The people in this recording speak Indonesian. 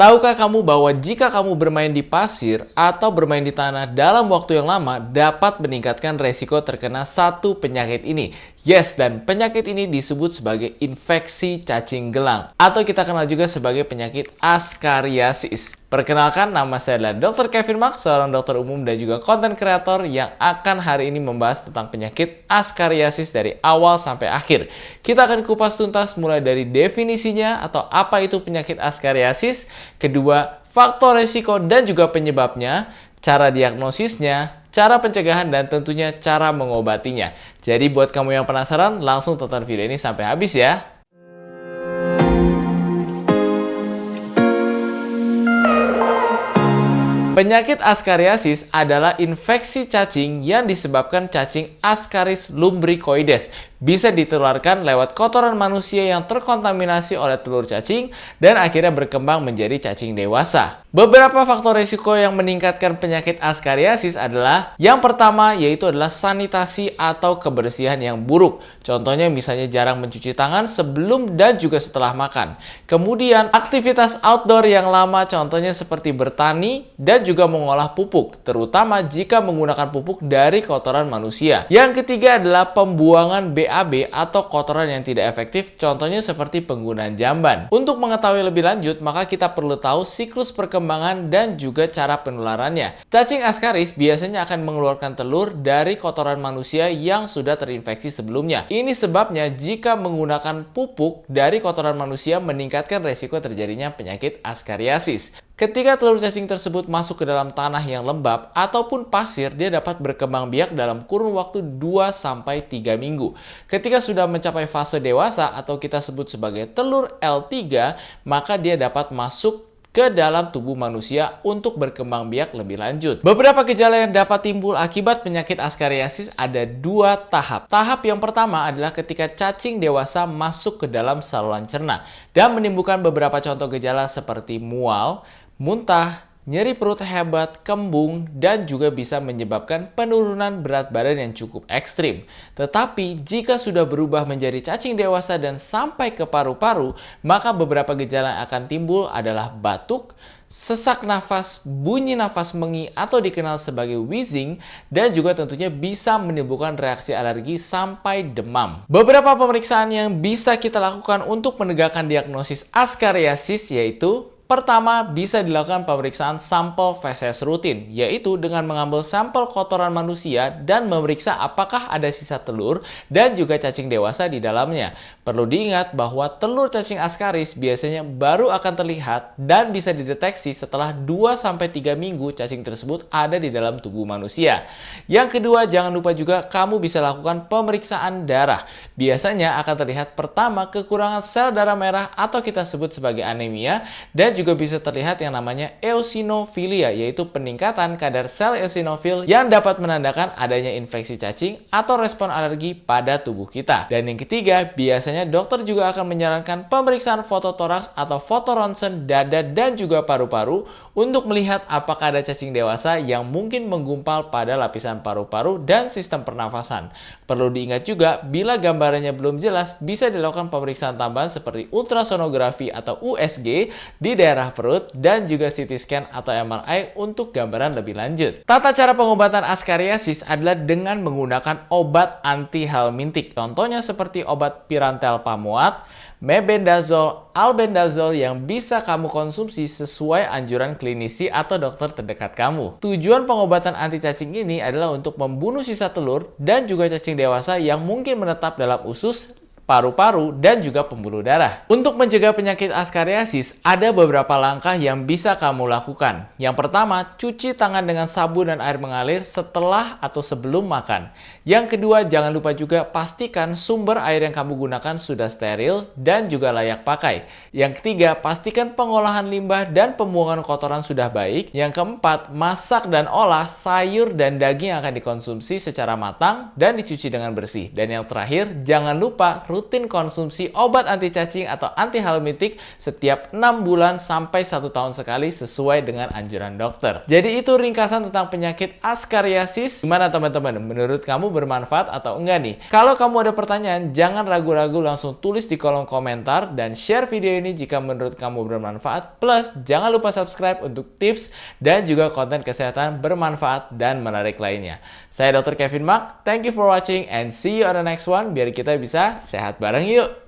Tahukah kamu bahwa jika kamu bermain di pasir atau bermain di tanah dalam waktu yang lama dapat meningkatkan resiko terkena satu penyakit ini? Yes, dan penyakit ini disebut sebagai infeksi cacing gelang atau kita kenal juga sebagai penyakit askariasis. Perkenalkan, nama saya adalah Dr. Kevin Mark, seorang dokter umum dan juga konten kreator yang akan hari ini membahas tentang penyakit askariasis dari awal sampai akhir. Kita akan kupas tuntas mulai dari definisinya atau apa itu penyakit askariasis, kedua, faktor resiko dan juga penyebabnya, cara diagnosisnya, cara pencegahan, dan tentunya cara mengobatinya. Jadi buat kamu yang penasaran, langsung tonton video ini sampai habis ya. Penyakit askariasis adalah infeksi cacing yang disebabkan cacing Ascaris lumbricoides. Bisa ditularkan lewat kotoran manusia yang terkontaminasi oleh telur cacing dan akhirnya berkembang menjadi cacing dewasa. Beberapa faktor risiko yang meningkatkan penyakit askariasis adalah yang pertama yaitu adalah sanitasi atau kebersihan yang buruk. Contohnya misalnya jarang mencuci tangan sebelum dan juga setelah makan. Kemudian aktivitas outdoor yang lama contohnya seperti bertani dan juga mengolah pupuk, terutama jika menggunakan pupuk dari kotoran manusia. Yang ketiga adalah pembuangan BAB atau kotoran yang tidak efektif, contohnya seperti penggunaan jamban. Untuk mengetahui lebih lanjut, maka kita perlu tahu siklus perkembangan dan juga cara penularannya. Cacing askaris biasanya akan mengeluarkan telur dari kotoran manusia yang sudah terinfeksi sebelumnya. Ini sebabnya jika menggunakan pupuk dari kotoran manusia meningkatkan resiko terjadinya penyakit askariasis. Ketika telur cacing tersebut masuk ke dalam tanah yang lembab ataupun pasir, dia dapat berkembang biak dalam kurun waktu 2-3 minggu. Ketika sudah mencapai fase dewasa atau kita sebut sebagai telur L3, maka dia dapat masuk ke dalam tubuh manusia untuk berkembang biak lebih lanjut. Beberapa gejala yang dapat timbul akibat penyakit askariasis ada 2 tahap. Tahap yang pertama adalah ketika cacing dewasa masuk ke dalam saluran cerna dan menimbulkan beberapa contoh gejala seperti mual, muntah, nyeri perut hebat, kembung, dan juga bisa menyebabkan penurunan berat badan yang cukup ekstrim. Tetapi jika sudah berubah menjadi cacing dewasa dan sampai ke paru-paru, maka beberapa gejala yang akan timbul adalah batuk, sesak nafas, bunyi nafas mengi atau dikenal sebagai wheezing, dan juga tentunya bisa menimbulkan reaksi alergi sampai demam. Beberapa pemeriksaan yang bisa kita lakukan untuk menegakkan diagnosis askariasis yaitu pertama, bisa dilakukan pemeriksaan sampel feses rutin, yaitu dengan mengambil sampel kotoran manusia dan memeriksa apakah ada sisa telur dan juga cacing dewasa di dalamnya. Perlu diingat bahwa telur cacing askaris biasanya baru akan terlihat dan bisa dideteksi setelah 2-3 minggu cacing tersebut ada di dalam tubuh manusia. Yang kedua, jangan lupa juga kamu bisa lakukan pemeriksaan darah. Biasanya akan terlihat pertama kekurangan sel darah merah atau kita sebut sebagai anemia, dan juga bisa terlihat yang namanya eosinofilia, yaitu peningkatan kadar sel eosinofil yang dapat menandakan adanya infeksi cacing atau respon alergi pada tubuh kita. Dan yang ketiga, biasanya dokter juga akan menyarankan pemeriksaan fototoraks atau foto ronsen dada dan juga paru-paru untuk melihat apakah ada cacing dewasa yang mungkin menggumpal pada lapisan paru-paru dan sistem pernafasan. Perlu diingat juga, bila gambarannya belum jelas, bisa dilakukan pemeriksaan tambahan seperti ultrasonografi atau USG di daerah perut dan juga CT scan atau MRI untuk gambaran lebih lanjut. Tata cara pengobatan askariasis adalah dengan menggunakan obat antihelmintik. Contohnya seperti obat pirantel pamuat, mebendazole, albendazole yang bisa kamu konsumsi sesuai anjuran klinisi atau dokter terdekat kamu. Tujuan pengobatan anti cacing ini adalah untuk membunuh sisa telur dan juga cacing dewasa yang mungkin menetap dalam usus, paru-paru, dan juga pembuluh darah. Untuk mencegah penyakit askariasis, ada beberapa langkah yang bisa kamu lakukan. Yang pertama, cuci tangan dengan sabun dan air mengalir setelah atau sebelum makan. Yang kedua, jangan lupa juga pastikan sumber air yang kamu gunakan sudah steril dan juga layak pakai. Yang ketiga, pastikan pengolahan limbah dan pembuangan kotoran sudah baik. Yang keempat, masak dan olah sayur dan daging yang akan dikonsumsi secara matang dan dicuci dengan bersih. Dan yang terakhir, jangan lupa rutin konsumsi obat anti cacing atau anti helmintik setiap 6 bulan sampai 1 tahun sekali sesuai dengan anjuran dokter. Jadi itu ringkasan tentang penyakit askariasis. Gimana teman-teman? Menurut kamu bermanfaat atau enggak nih? Kalau kamu ada pertanyaan, jangan ragu-ragu langsung tulis di kolom komentar dan share video ini jika menurut kamu bermanfaat. Plus, jangan lupa subscribe untuk tips dan juga konten kesehatan bermanfaat dan menarik lainnya. Saya Dr. Kevin Mak, thank you for watching and see you on the next one biar kita bisa sehat bareng yuk!